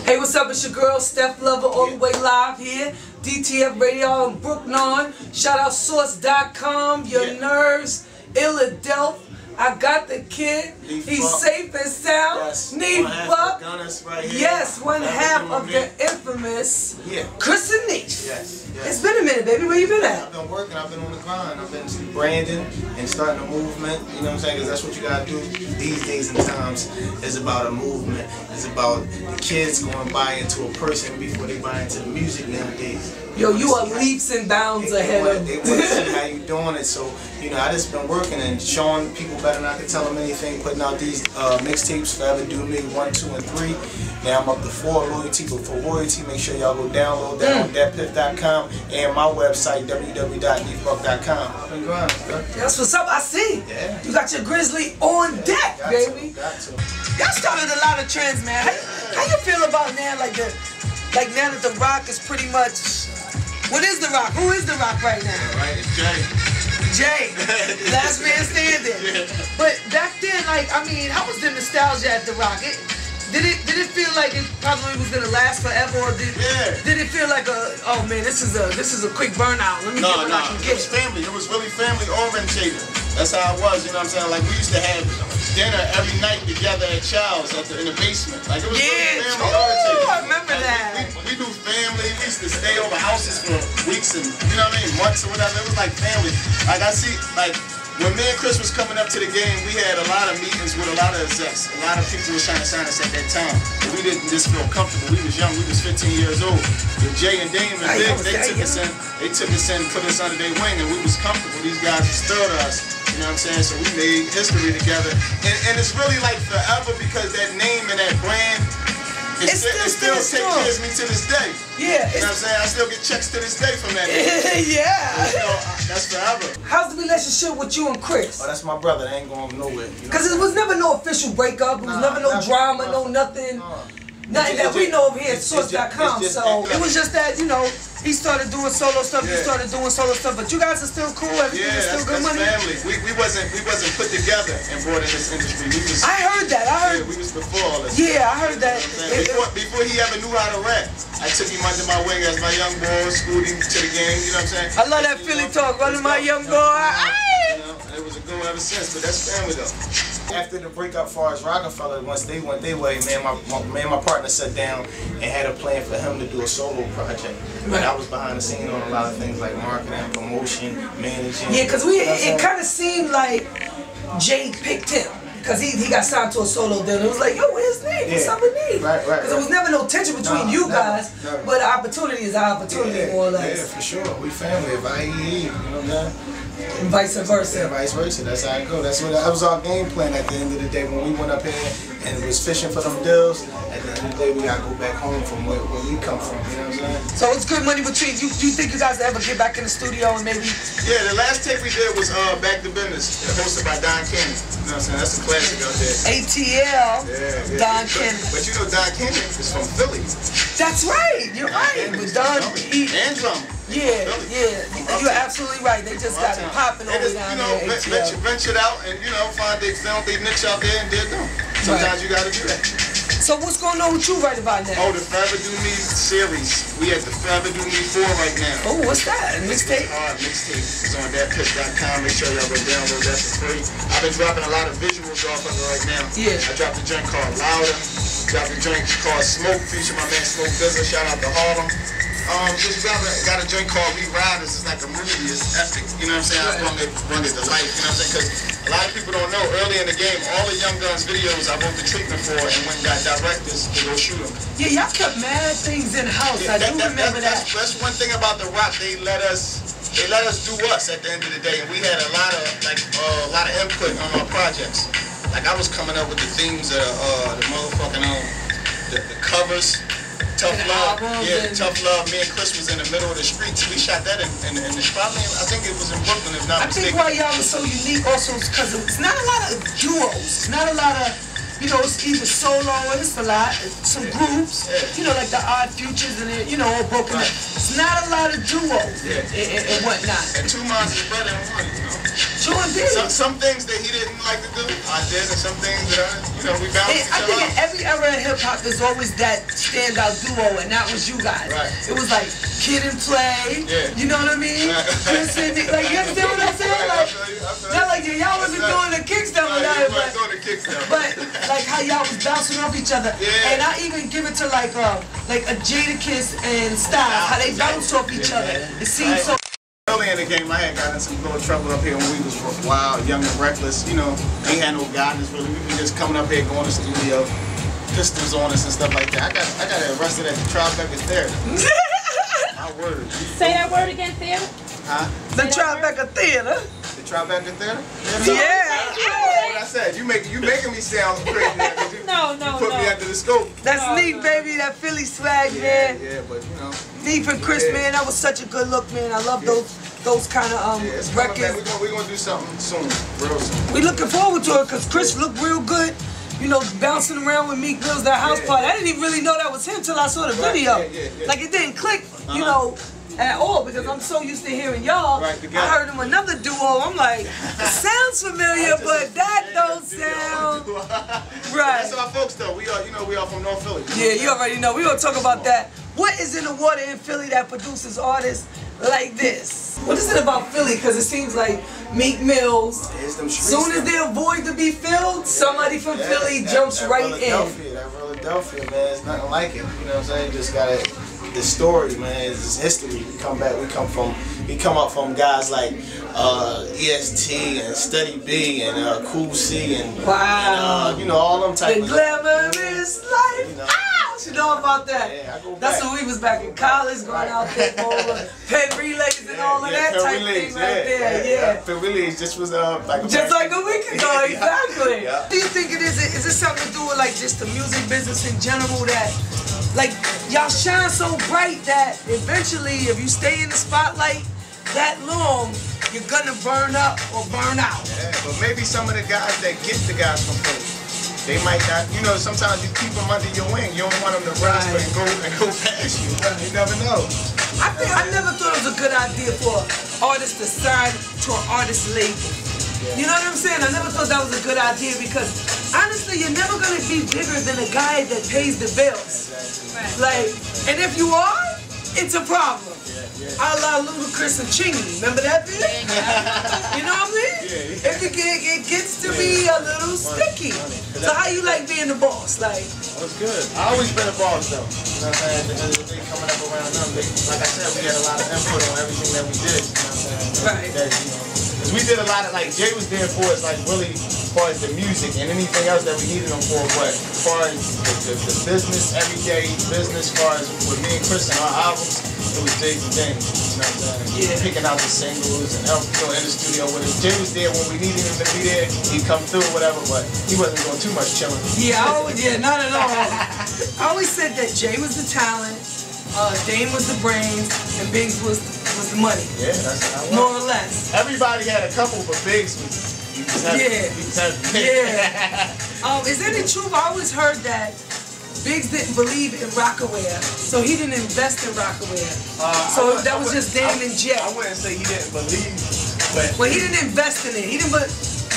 Hey, what's up? It's your girl, Steph Lova, all the way live here. DTF Radio in Brooklyn. Shout out Source.com, Your Nerves, Illadelph. I got the kid. He's safe and sound. Yes. Neef Buck. Right here. Yes, one half of the infamous Chris and Neef. Yes. It's been a minute, baby. Where you been at? I've been working. I've been on the grind. I've been branding and starting a movement. You know what I'm saying? Because that's what you gotta do these days and times. It's about a movement. It's about the kids going buy into a person before they buy into the music nowadays. Yo, you are leaps and bounds ahead of. They want to see how you doing it. So you know, I just been working and showing people better than I can tell them anything. Putting out these mixtapes, Forever Do Me 1, 2, and 3. Now I'm up to 4. Loyalty, but for royalty, make sure y'all go download that on thatpiff.com and my website www.neefbuck.com. I've been grinding, bro. That's what's up. I see. Yeah. You got your Grizzly on deck, baby. Got to. Y'all started a lot of trends, man. How you feel about now, like now that the Roc is pretty much. What is the Roc? Who is the Roc right now? Yeah, right, it's Jay. Jay, last man standing. Yeah. But back then, like, I mean, how was the nostalgia at the Roc? Did it feel like it probably was gonna last forever, or did it feel like oh man, this is a quick burnout? Let me get what I can get. It was family. It was really family orientated. That's how it was. You know what I'm saying? Like we used to have dinner every night together at Child's in the basement. Like it was really family orientated. I remember that. We do family. We used to stay over houses for weeks and you know what I mean, months or whatever. It was like family. Like I see, like. When me and Chris was coming up to the game, we had a lot of meetings with a lot of execs. A lot of people were trying to sign us at that time. But we didn't just feel comfortable. We was young. We was 15 years old. With Jay and Dame and Big, they took us in, put us under their wing, and we was comfortable. These guys restored us. You know what I'm saying? So we made history together. And it's really like forever because that name and that brand, it still takes care of me to this day. Yeah. You know what I'm saying? I still get checks to this day from that. Yeah. You know, that's forever. How's the relationship with you and Chris? Oh, that's my brother. They ain't going nowhere. Because it was never no official breakup. It was never no drama, no nothing. Nothing that we know of here at Source.com. So it was just that, you know, he started doing solo stuff, you started doing solo stuff, but you guys are still cool, everything is still good money. Family. We wasn't put together and brought in this industry. We was, I heard that. We was before all this. Yeah, I heard that. Before he ever knew how to rap, I took him under my wing as my young boy, schooled him to the game, you know what I'm saying? I love that Philly talk, running my young boy. You know, it was a good one ever since, but that's family though. After the breakup, as far as Roc-A-Fella, once they went their way, my partner sat down and had a plan for him to do a solo project. But I was behind the scenes on a lot of things like marketing, promotion, managing. Yeah, because it kind of seemed like Jay picked him. Because he got signed to a solo deal. It was like, yo, where's Neef? What's up with Neef? Right. Because there was never no tension between you guys, but opportunity is opportunity, more or less. Yeah, for sure. We family. If I eat, you know what I'm saying? And vice versa. Yeah, vice versa. That's how it goes. That was our game plan at the end of the day. When we went up here and was fishing for them deals, at the end of the day, we got to go back home from where we come from. You know what I'm saying? So it's good money between you. Do you think you guys ever get back in the studio and maybe? Yeah, the last tape we did was Back to Business, hosted by Don Kenny. You know what I'm saying? That's a classic out there. ATL, Don Kenny. But you know Don Kenny is from Philly. That's right. You're right. With Don and drummer. Yeah. You're absolutely right. They just got it popping over down there. Ventured out and found they niche out there and did them. Sometimes you gotta do that. So what's going on with you right about now? Oh, the Forever Do Me series. We at the Forever Do Me 4 right now. Oh, what's that? Mixtape? Mixtape. It's on thatpiff.com. Make sure y'all go download that for free. I've been dropping a lot of visuals off of it right now. Yeah. I dropped a joint called Louder. Dropped a joint called Smoke, featuring my man Smoke Bizzle. Shout out to Harlem. Just got a joint called We Riders. It's like a movie. It's epic. You know what I'm saying? I brought it to life. You know what I'm saying? Because a lot of people don't know. Early in the game, all the Young Gunz videos I wrote the treatment for and went and got directors to go shoot them. Yeah, y'all kept mad things in house. I do remember that. That's one thing about the Roc. They let us do us at the end of the day, and we had a lot of input on our projects. Like I was coming up with the themes of the motherfucking the covers. Tough Love, Tough Love. Me and Chris was in the middle of the streets. We shot that in probably, I think it was in Brooklyn, if not mistaken. I think why y'all was so unique also is because it's not a lot of duos. It's not a lot of, it's either solo or it's a lot, some groups, like the Odd Futures and all broken up. It's not a lot of duos and whatnot. And two minds is better than one, sure did. Some things that he didn't like to do, I did, and some things that we balanced each I think other in every era of hip hop, there's always that standout duo, and that was you guys. Right. It was like Kid and Play. Yeah. You know what I mean? Chris and Nick, like you understand what I'm saying? Like, not like y'all wasn't doing the kickstand with that, but like how y'all was bouncing off each other. Yeah. And I even give it to like a Jadakiss and Styles, how they bounce off each other. It seems so. Early in the game, I had gotten in some little trouble up here when we was wild, young and reckless. You know, ain't had no guidance really. We was just coming up here, going to the studio, pistols on us and stuff like that. I got arrested at the Tribeca Theater. My word. Say that word again, theater. Huh? The Tribeca Theater. The Tribeca Theater? Yeah. What I said, you making me sound crazy. No. Put me under the scope. That's Neef, baby. That Philly swag, man. Yeah, but you know. Neef and Chris, man, that was such a good look, man. I love those kind of records. We're gonna do something soon, real soon. We looking forward to it because Chris looked real good. You know, bouncing around with Meek Mill's that house party. I didn't even really know that was him till I saw the video. Like it didn't click, you know, at all because I'm so used to hearing y'all. I heard him another duo. I'm like, it sounds familiar, but that don't sound right. That's our folks though. We are from North Philly. Yeah, you already know. We gonna talk about that. What is in the water in Philly that produces artists like this? What is it about Philly? Because it seems like Meek Mills, soon as their void to be filled, somebody from Philly jumps right in. That Philadelphia, man, it's nothing like it. You know what I'm saying? You just gotta, the story, man, it's history. We come up from guys like EST and Steady B and Cool C and you know, all them type of glamorous life. You know about that? Yeah, I go back. That's when we was back in college, going out there for pen relays and all of that type thing right there. Pen relays just was like just like a week ago, exactly. Do you think it is? Is it something to do with like just the music business in general that, like, y'all shine so bright that eventually, if you stay in the spotlight that long, you're gonna burn up or burn out? Yeah, but maybe some of the guys that get the guys from Philly, they might not, you know, sometimes you keep them under your wing. You don't want them to rise and go past you. You never know. I never thought it was a good idea for artists to sign to an artist label. You know what I'm saying? I never thought that was a good idea because honestly, you're never gonna be bigger than a guy that pays the bills. Like, and if you are, it's a problem. I love Ludacris and Chingy. Remember that bit? You know what I mean? It gets to be a little sticky. So how you like being the boss? Like, it's good. I always been a boss though. You know what I'm saying? At the end of the day, coming up around them, like I said, we had a lot of input on everything that we did. You know what I'm saying? That, you know, cause we did a lot of, like, Jay was there for us, like, really, as far as the music and anything else that we needed him for, but as far as the business, everyday business, as far as with me and Chris and our albums, it was Jay's and James. You know what I'm saying? Picking out the singles and helping in the studio with us. Jay was there when we needed him to be there. He'd come through, whatever, but he wasn't doing too much chilling. Not at all. I always said that Jay was the talent, Dame was the brains, and Biggs was the money. Yeah, that's how it was. More or less. Everybody had a couple, but Biggs was heavy. Is there any truth? I always heard that Biggs didn't believe in Roc-A-Fella, so he didn't invest in Roc-A-Fella. So that was just Dame and Jay. I wouldn't say he didn't believe, but... Well, he didn't invest in it. He didn't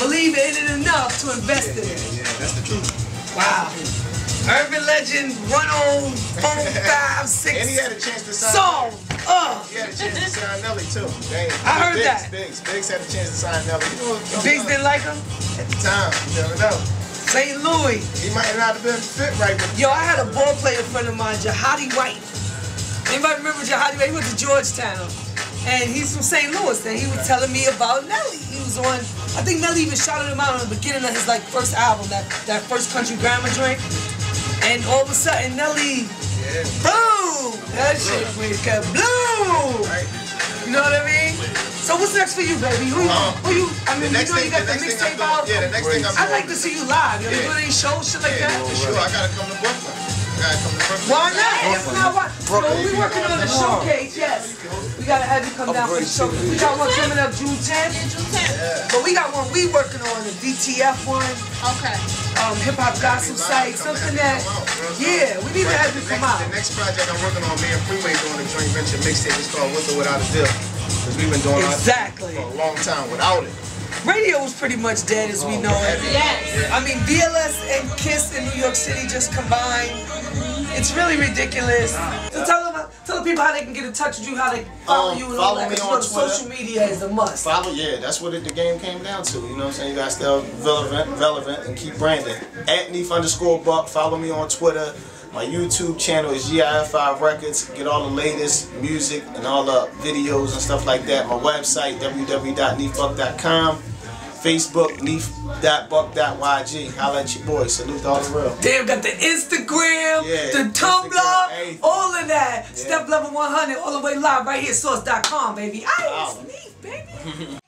believe in it enough to invest in it. Yeah, that's the truth. Wow. Urban Legend 10456. And he had a chance to sign. He had a chance to sign Nelly too. I heard that. Biggs had a chance to sign Nelly. Biggs didn't like him? At the time, you never know. St. Louis. He might not have been fit right with Yo, I had a ball player friend of mine, Jahadi White. Anybody remember Jahadi White? He went to Georgetown. And he's from St. Louis, and he was telling me about Nelly. He was on, I think Nelly even shouted him out on the beginning of his first album, that first Country Grammar joint. And all of a sudden, Nelly, boom! That shit went kabloom! Right. You know what I mean? So what's next for you, baby? Who you? I mean, you know you got the mixtape out. Yeah, the next thing I'm doing. I'd like to see you live. You ever do any shows, shit like that? For sure, I gotta come to Brooklyn. Why not? If not, why? So we working on the showcase, yes. We gotta have you come down for the showcase. We got one coming up June 10th. June 10th. But we got one we working on, the DTF one. Okay. Hip Hop Gossip Site, something that, we need to have you come out. The next project I'm working on, me and Freeway doing a joint venture mixtape. It's called With or Without a Deal. Because we've been doing our thing for a long time without it. radio was pretty much dead as we know it. Yes. I mean, VLS and KISS in New York City just combined. It's really ridiculous. So tell the people how they can get in touch with you, how they follow you and all that. Follow me on Twitter. Social media is a must. That's what the game came down to. You know what I'm saying? You guys stay relevant and keep branding. At Neef_Buck. Follow me on Twitter. My YouTube channel is GIF5 Records. Get all the latest music and all the videos and stuff like that. My website, www.neefbuck.com. Facebook, neef.buck.yg. Holla at your boy. Salute to all the real. Damn, got the Instagram, the Tumblr, all of that. Yeah. Steph Lova 100, all the way live right here, source.com, baby. Ice, Neef, baby.